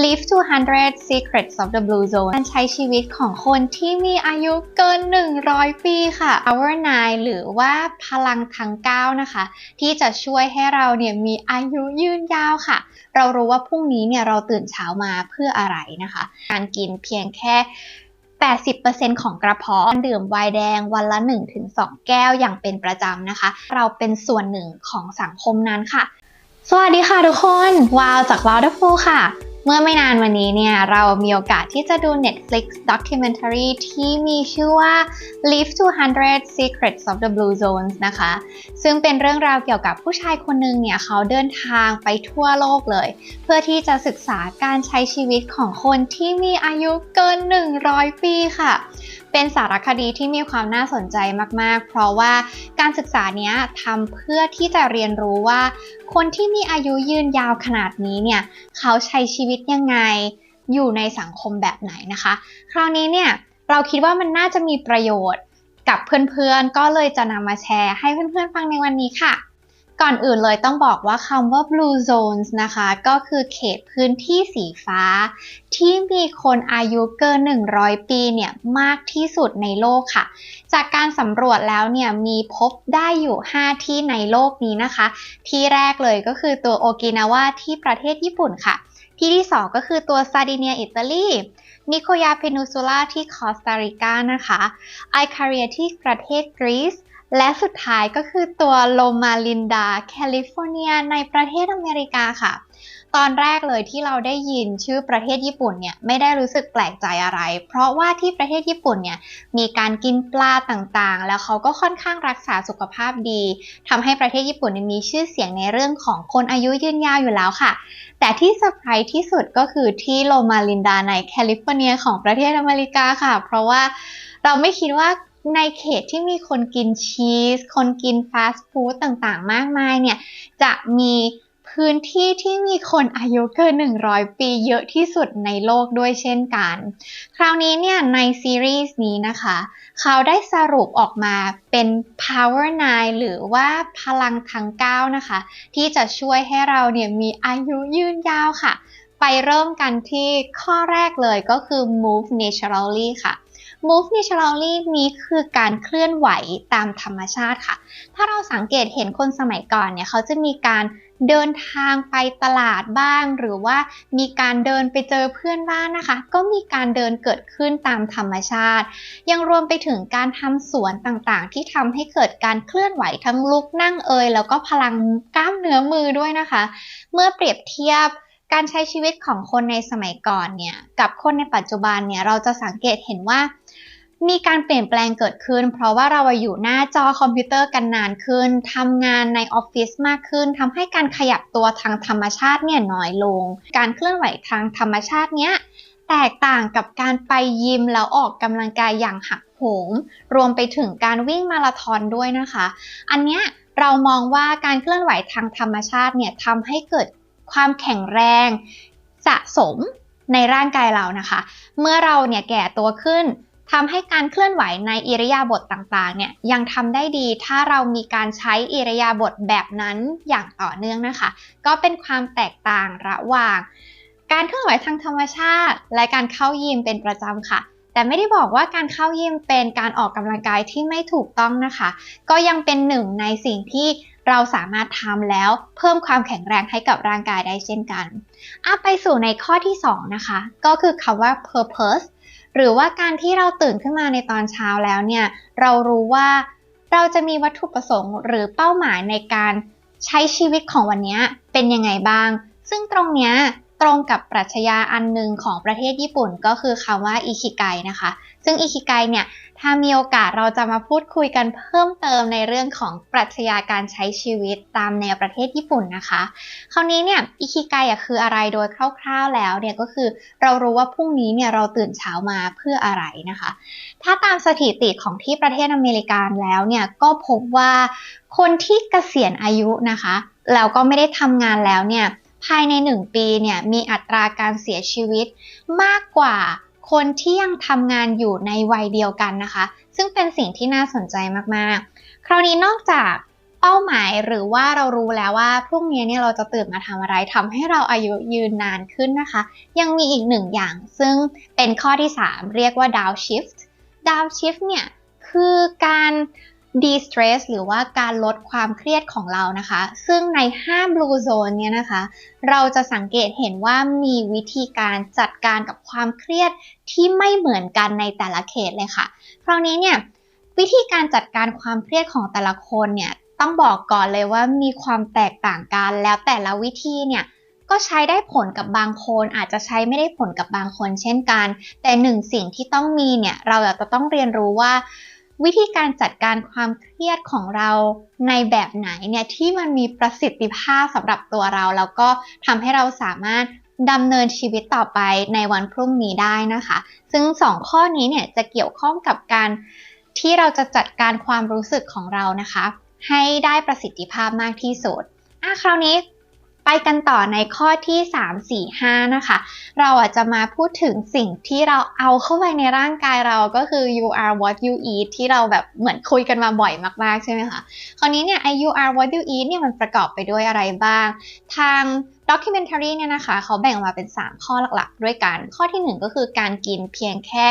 Live to 100 Secrets of the Blue Zone การใช้ชีวิตของคนที่มีอายุเกิน100ปีค่ะ Power 9 หรือว่าพลังทั้ง9นะคะที่จะช่วยให้เราเนี่ยมีอายุยืนยาวค่ะเรารู้ว่าพรุ่งนี้เนี่ยเราตื่นเช้ามาเพื่ออะไรนะคะการกินเพียงแค่80% ของกระเพาะดื่มไวน์แดงวันละ 1-2 แก้วอย่างเป็นประจำนะคะเราเป็นส่วนหนึ่งของสังคมนั้นค่ะสวัสดีค่ะทุกคนวาวจาก Wonderful ค่ะเมื่อไม่นานวันนี้เนี่ยเรามีโอกาสที่จะดู Netflix documentary ที่มีชื่อว่า Live to 100 Secrets of the Blue Zones นะคะซึ่งเป็นเรื่องราวเกี่ยวกับผู้ชายคนหนึ่งเนี่ยเขาเดินทางไปทั่วโลกเลยเพื่อที่จะศึกษาการใช้ชีวิตของคนที่มีอายุเกิน100ปีค่ะเป็นสารคดีที่มีความน่าสนใจมากๆเพราะว่าการศึกษาเนี้ยทำเพื่อที่จะเรียนรู้ว่าคนที่มีอายุยืนยาวขนาดนี้เนี่ยเขาใช้ชีวิตยังไงอยู่ในสังคมแบบไหนนะคะคราวนี้เนี่ยเราคิดว่ามันน่าจะมีประโยชน์กับเพื่อนๆก็เลยจะนำมาแชร์ให้เพื่อนๆฟังในวันนี้ค่ะก่อนอื่นเลยต้องบอกว่าคำว่า Blue Zones นะคะก็คือเขตพื้นที่สีฟ้าที่มีคนอายุเกิน100ปีเนี่ยมากที่สุดในโลกค่ะจากการสำรวจแล้วเนี่ยมีพบได้อยู่5ที่ในโลกนี้นะคะที่แรกเลยก็คือตัวโอกินาวาที่ประเทศญี่ปุ่นค่ะที่ที่2ก็คือตัวซาร์ดิเนียอิตาลีนิโคยาเพนินซูล่าที่คอสตาริกานะคะไอคาเรียที่ประเทศกรีซและสุดท้ายก็คือตัวโลมาลินดาแคลิฟอร์เนียในประเทศอเมริกาค่ะตอนแรกเลยที่เราได้ยินชื่อประเทศญี่ปุ่นเนี่ยไม่ได้รู้สึกแปลกใจอะไรเพราะว่าที่ประเทศญี่ปุ่นเนี่ยมีการกินปลาต่างๆแล้วเขาก็ค่อนข้างรักษาสุขภาพดีทำให้ประเทศญี่ปุ่นมีชื่อเสียงในเรื่องของคนอายุยืนยาวอยู่แล้วค่ะแต่ที่เซอร์ไพรส์ที่สุดก็คือที่โลมาลินดาในแคลิฟอร์เนียของประเทศอเมริกาค่ะเพราะว่าเราไม่คิดว่าในเขตที่มีคนกินชีสคนกินฟาสต์ฟู้ดต่างๆมากมายเนี่ยจะมีพื้นที่ที่มีคนอายุเกิน100ปีเยอะที่สุดในโลกด้วยเช่นกันคราวนี้เนี่ยในซีรีส์นี้นะคะเขาได้สรุปออกมาเป็น Power 9 หรือว่าพลังทั้ง9นะคะที่จะช่วยให้เราเนี่ยมีอายุยืนยาวค่ะไปเริ่มกันที่ข้อแรกเลยก็คือ Move Naturally ค่ะMove naturally นี้คือการเคลื่อนไหวตามธรรมชาติค่ะถ้าเราสังเกตเห็นคนสมัยก่อนเนี่ยเขาจะมีการเดินทางไปตลาดบ้างหรือว่ามีการเดินไปเจอเพื่อนบ้านนะคะก็มีการเดินเกิดขึ้นตามธรรมชาติยังรวมไปถึงการทำสวนต่างๆที่ทำให้เกิดการเคลื่อนไหวทั้งลุกนั่งแล้วก็พลังกล้ามเนื้อมือด้วยนะคะเมื่อเปรียบเทียบการใช้ชีวิตของคนในสมัยก่อนเนี่ยกับคนในปัจจุบันเนี่ยเราจะสังเกตเห็นว่ามีการเปลี่ยนแปลงเกิดขึ้นเพราะว่าเราอยู่หน้าจอคอมพิวเตอร์กันนานขึ้นทำงานในออฟฟิศมากขึ้นทำให้การขยับตัวทางธรรมชาติเนี่ยน้อยลงการเคลื่อนไหวทางธรรมชาติเนี้ยแตกต่างกับการไปยิมแล้วออกกำลังกายอย่างหักโหมรวมไปถึงการวิ่งมาราธอนด้วยนะคะอันเนี้ยเรามองว่าการเคลื่อนไหวทางธรรมชาติเนี่ยทำให้เกิดความแข็งแรงสะสมในร่างกายเรานะคะเมื่อเราเนี่ยแก่ตัวขึ้นทำให้การเคลื่อนไหวในอิริยาบถต่างๆเนี่ยยังทำได้ดีถ้าเรามีการใช้อิริยาบถแบบนั้นอย่างต่อเนื่องนะคะก็เป็นความแตกต่างระหว่างการเคลื่อนไหวทางธรรมชาติและการเข้ายิมเป็นประจำค่ะแต่ไม่ได้บอกว่าการเข้ายิมเป็นการออกกำลังกายที่ไม่ถูกต้องนะคะก็ยังเป็นหนึ่งในสิ่งที่เราสามารถทำแล้วเพิ่มความแข็งแรงให้กับร่างกายได้เช่นกันไปสู่ในข้อที่2นะคะก็คือคำว่า purpose หรือว่าการที่เราตื่นขึ้นมาในตอนเช้าแล้วเนี่ยเรารู้ว่าเราจะมีวัตถุประสงค์หรือเป้าหมายในการใช้ชีวิตของวันนี้เป็นยังไงบ้างซึ่งตรงเนี้ยตรงกับปรัชญาอันหนึ่งของประเทศญี่ปุ่นก็คือคำว่าอิคิไกนะคะซึ่งอิคิไกเนี่ยถ้ามีโอกาสเราจะมาพูดคุยกันเพิ่มเติมในเรื่องของปรัชญาการใช้ชีวิตตามแนวประเทศญี่ปุ่นนะคะคราวนี้เนี่ยอิคิไกคืออะไรโดยคร่าวๆแล้วเนี่ยก็คือเรารู้ว่าพรุ่งนี้เนี่ยเราตื่นเช้ามาเพื่ออะไรนะคะถ้าตามสถิติของที่ประเทศอเมริกาแล้วเนี่ยก็พบว่าคนที่เกษียณอายุนะคะแล้วก็ไม่ได้ทำงานแล้วเนี่ยภายใน1ปีเนี่ยมีอัตราการเสียชีวิตมากกว่าคนที่ยังทำงานอยู่ในวัยเดียวกันนะคะซึ่งเป็นสิ่งที่น่าสนใจมากๆคราวนี้นอกจาก เ ป้าหมายหรือว่าเรารู้แล้วว่าพรุ่งนี้เนี่ยเราจะตื่นมาทำอะไรทำให้เราอายุยืนนานขึ้นนะคะยังมีอีกหนึ่งอย่างซึ่งเป็นข้อที่3เรียกว่า downshift เนี่ยคือการ de-stress หรือว่าการลดความเครียดของเรานะคะซึ่งใน5 blue zone เนี่ยนะคะเราจะสังเกตเห็นว่ามีวิธีการจัดการกับความเครียดที่ไม่เหมือนกันในแต่ละเขตเลยค่ะคราวนี้เนี่ยวิธีการจัดการความเครียดของแต่ละคนเนี่ยต้องบอกก่อนเลยว่ามีความแตกต่างกันแล้วแต่ละวิธีเนี่ยก็ใช้ได้ผลกับบางคนอาจจะใช้ไม่ได้ผลกับบางคนเช่นกันแต่หนึ่งสิ่งที่ต้องมีเนี่ยเราจะต้องเรียนรู้ว่าวิธีการจัดการความเครียดของเราในแบบไหนเนี่ยที่มันมีประสิทธิภาพสำหรับตัวเราแล้วก็ทำให้เราสามารถดำเนินชีวิตต่อไปในวันพรุ่งนี้ได้นะคะซึ่ง2ข้อนี้เนี่ยจะเกี่ยวข้องกับการที่เราจะจัดการความรู้สึกของเรานะคะให้ได้ประสิทธิภาพมากที่สุดคราวนี้ไปกันต่อในข้อที่3 4 5นะคะเราจะมาพูดถึงสิ่งที่เราเอาเข้าไปในร่างกายเราก็คือ you are what you eat ที่เราแบบเหมือนคุยกันมาบ่อยมากๆใช่ไหมคะคราวนี้เนี่ย you are what you eat เนี่ยมันประกอบไปด้วยอะไรบ้างทาง documentary เนี่ยนะคะเขาแบ่งออกมาเป็น3ข้อหลักๆด้วยกันข้อที่1ก็คือการกินเพียงแค่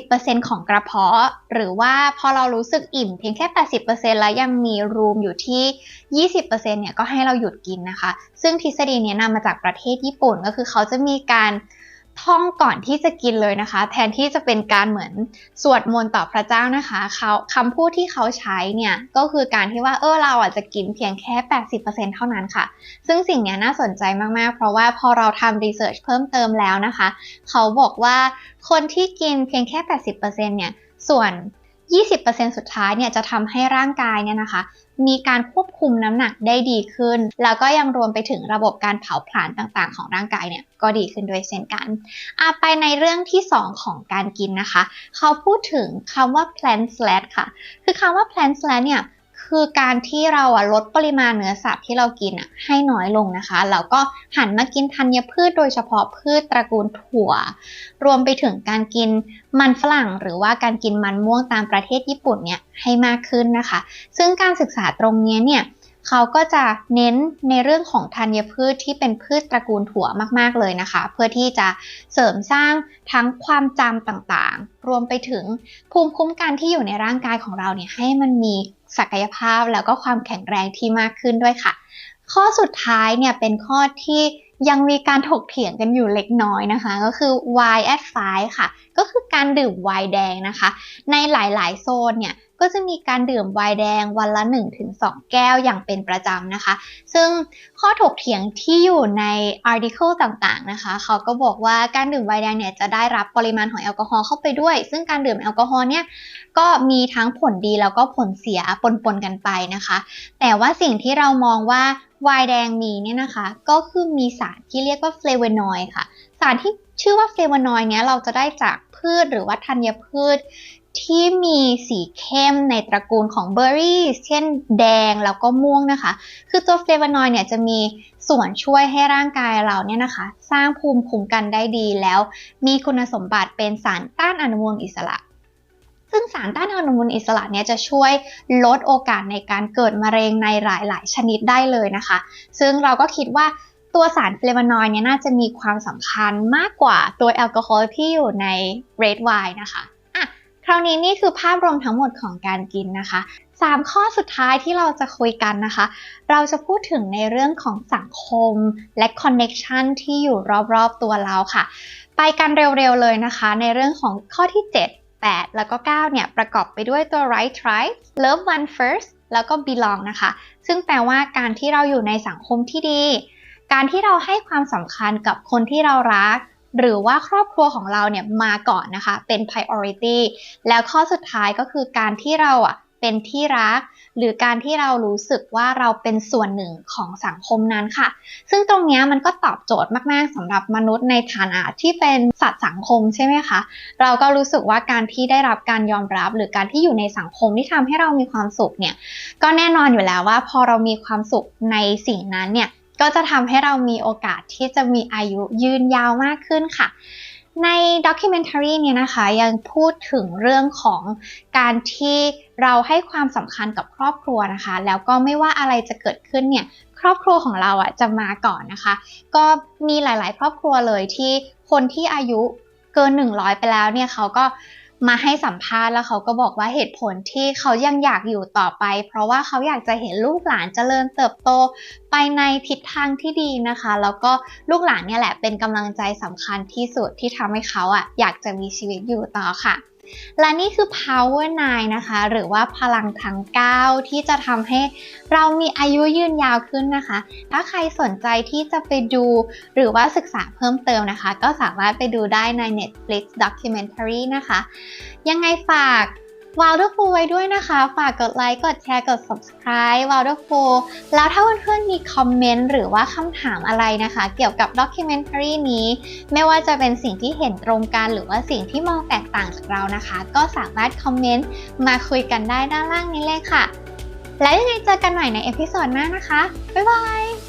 80% ของกระเพาะหรือว่าพอเรารู้สึกอิ่มเพียงแค่ 80% แล้วยังมีรูมอยู่ที่ 20% เนี่ยก็ให้เราหยุดกินนะคะซึ่งทฤษฎีนี้นำมาจากประเทศญี่ปุ่นก็คือเขาจะมีการท่องก่อนที่จะกินเลยนะคะแทนที่จะเป็นการเหมือนสวดมนต์ต่อพระเจ้านะคะคำพูดที่เขาใช้เนี่ยก็คือการที่ว่าเราจะกินเพียงแค่ 80% เท่านั้นค่ะซึ่งสิ่งนี้น่าสนใจมากๆเพราะว่าพอเราทำรีเสิร์ชเพิ่มเติมแล้วนะคะเขาบอกว่าคนที่กินเพียงแค่ 80% เนี่ยส่วน 20% สุดท้ายเนี่ยจะทำให้ร่างกายเนี่ยนะคะมีการควบคุมน้ำหนักได้ดีขึ้นแล้วก็ยังรวมไปถึงระบบการเผาผลาญต่างๆของร่างกายเนี่ยก็ดีขึ้นด้วยเช่นกันไปในเรื่องที่2ของการกินนะคะเขาพูดถึงคำว่า plant slash ค่ะคือคำว่า plant slash เนี่ยคือการที่เราลดปริมาณเนื้อสัตว์ที่เรากินให้น้อยลงนะคะแล้วก็หันมากินธัญพืชโดยเฉพาะพืชตระกูลถั่วรวมไปถึงการกินมันฝรั่งหรือว่าการกินมันม่วงตามประเทศญี่ปุ่นเนี่ยให้มากขึ้นนะคะซึ่งการศึกษาตรงนี้เนี่ยเขาก็จะเน้นในเรื่องของธัญพืชที่เป็นพืชตระกูลถั่วมากๆเลยนะคะเพื่อที่จะเสริมสร้างทั้งความจำต่างๆรวมไปถึงภูมิคุ้มกันที่อยู่ในร่างกายของเราเนี่ยให้มันมีศักยภาพแล้วก็ความแข็งแรงที่มากขึ้นด้วยค่ะข้อสุดท้ายเนี่ยเป็นข้อที่ยังมีการถกเถียงกันอยู่เล็กน้อยนะคะก็คือ wine at 5 ค่ะก็คือการดื่มไวน์แดงนะคะในหลายๆโซนเนี่ยก็จะมีการดื่มไวน์แดงวันละ 1-2 แก้วอย่างเป็นประจำนะคะซึ่งข้อถกเถียงที่อยู่ใน article ต่างๆนะคะเขาก็บอกว่าการดื่มไวน์แดงเนี่ยจะได้รับปริมาณของแอลกอฮอล์เข้าไปด้วยซึ่งการดื่มแอลกอฮอล์เนี่ยก็มีทั้งผลดีแล้วก็ผลเสียปนๆกันไปนะคะแต่ว่าสิ่งที่เรามองว่าไวน์แดงมีเนี่ยนะคะก็คือมีสารที่เรียกว่าเฟลโวนอยด์ค่ะสารที่ชื่อว่าเฟลโวนอยด์เนี้ยเราจะได้จากพืชหรือว่าธัญพืชที่มีสีเข้มในตระกูลของเบอร์รี่เช่นแดงแล้วก็ม่วงนะคะคือตัวเฟลโวนอยด์เนี่ยจะมีส่วนช่วยให้ร่างกายเราเนี่ยนะคะสร้างภูมิคุ้มกันได้ดีแล้วมีคุณสมบัติเป็นสารต้านอนุมูลอิสระซึ่งสารต้านอนุมูลอิสระเนี่ยจะช่วยลดโอกาสในการเกิดมะเร็งในหลายๆชนิดได้เลยนะคะซึ่งเราก็คิดว่าตัวสารเฟลโวนอยด์เนี่ยน่าจะมีความสำคัญมากกว่าตัวแอลกอฮอล์ที่อยู่ใน red wine นะคะคราวนี้นี่คือภาพรวมทั้งหมดของการกินนะคะ3ข้อสุดท้ายที่เราจะคุยกันนะคะเราจะพูดถึงในเรื่องของสังคมและ connection ที่อยู่รอบๆตัวเราค่ะไปกันเร็วๆเลยนะคะในเรื่องของข้อที่7 8แล้วก็9เนี่ยประกอบไปด้วยตัว right tribe love one first แล้วก็ belong นะคะซึ่งแปลว่าการที่เราอยู่ในสังคมที่ดีการที่เราให้ความสำคัญกับคนที่เรารักหรือว่าครอบครัวของเราเนี่ยมาก่อนนะคะเป็น priority แล้วข้อสุดท้ายก็คือการที่เราเป็นที่รักหรือการที่เรารู้สึกว่าเราเป็นส่วนหนึ่งของสังคมนั้นค่ะซึ่งตรงนี้มันก็ตอบโจทย์มากๆสำหรับมนุษย์ในฐานะที่เป็นสัตว์สังคมใช่ไหมคะเราก็รู้สึกว่าการที่ได้รับการยอมรับหรือการที่อยู่ในสังคมที่ทำให้เรามีความสุขเนี่ยก็แน่นอนอยู่แล้วว่าพอเรามีความสุขในสิ่งนั้นเนี่ยก็จะทำให้เรามีโอกาสที่จะมีอายุยืนยาวมากขึ้นค่ะ ในด็อกิเมนทารีเนี่ยนะคะยังพูดถึงเรื่องของการที่เราให้ความสำคัญกับครอบครัวนะคะแล้วก็ไม่ว่าอะไรจะเกิดขึ้นเนี่ยครอบครัวของเราจะมาก่อนนะคะก็มีหลายๆครอบครัวเลยที่คนที่อายุเกิน100ไปแล้วเนี่ยเขาก็มาให้สัมภาษณ์แล้วเขาก็บอกว่าเหตุผลที่เขายังอยากอยู่ต่อไปเพราะว่าเขาอยากจะเห็นลูกหลานเจริญเติบโตไปในทิศทางที่ดีนะคะแล้วก็ลูกหลานเนี่ยแหละเป็นกำลังใจสำคัญที่สุดที่ทำให้เขาอยากจะมีชีวิตอยู่ต่อค่ะและนี่คือ Power 9 นะคะหรือว่าพลังทั้ง9ที่จะทำให้เรามีอายุยืนยาวขึ้นนะคะถ้าใครสนใจที่จะไปดูหรือว่าศึกษาเพิ่มเติมนะคะก็สามารถไปดูได้ใน Netflix Documentary นะคะยังไงฝาก Wonderful ไว้ด้วยนะคะฝากกดไลค์กดแชร์กด Subscribe Wonderful แล้วถ้าเพื่อนๆมีคอมเมนต์หรือว่าคำถามอะไรนะคะเกี่ยวกับ Documentary นี้ไม่ว่าจะเป็นสิ่งที่เห็นตรงกันหรือว่าสิ่งที่มองแตกต่างจากเรานะคะก็สามารถคอมเมนต์มาคุยกันได้ด้านล่างนี้เลยค่ะแล้วยังไงเจอกันใหม่ในเอพิโซดหน้านะคะบ๊ายบาย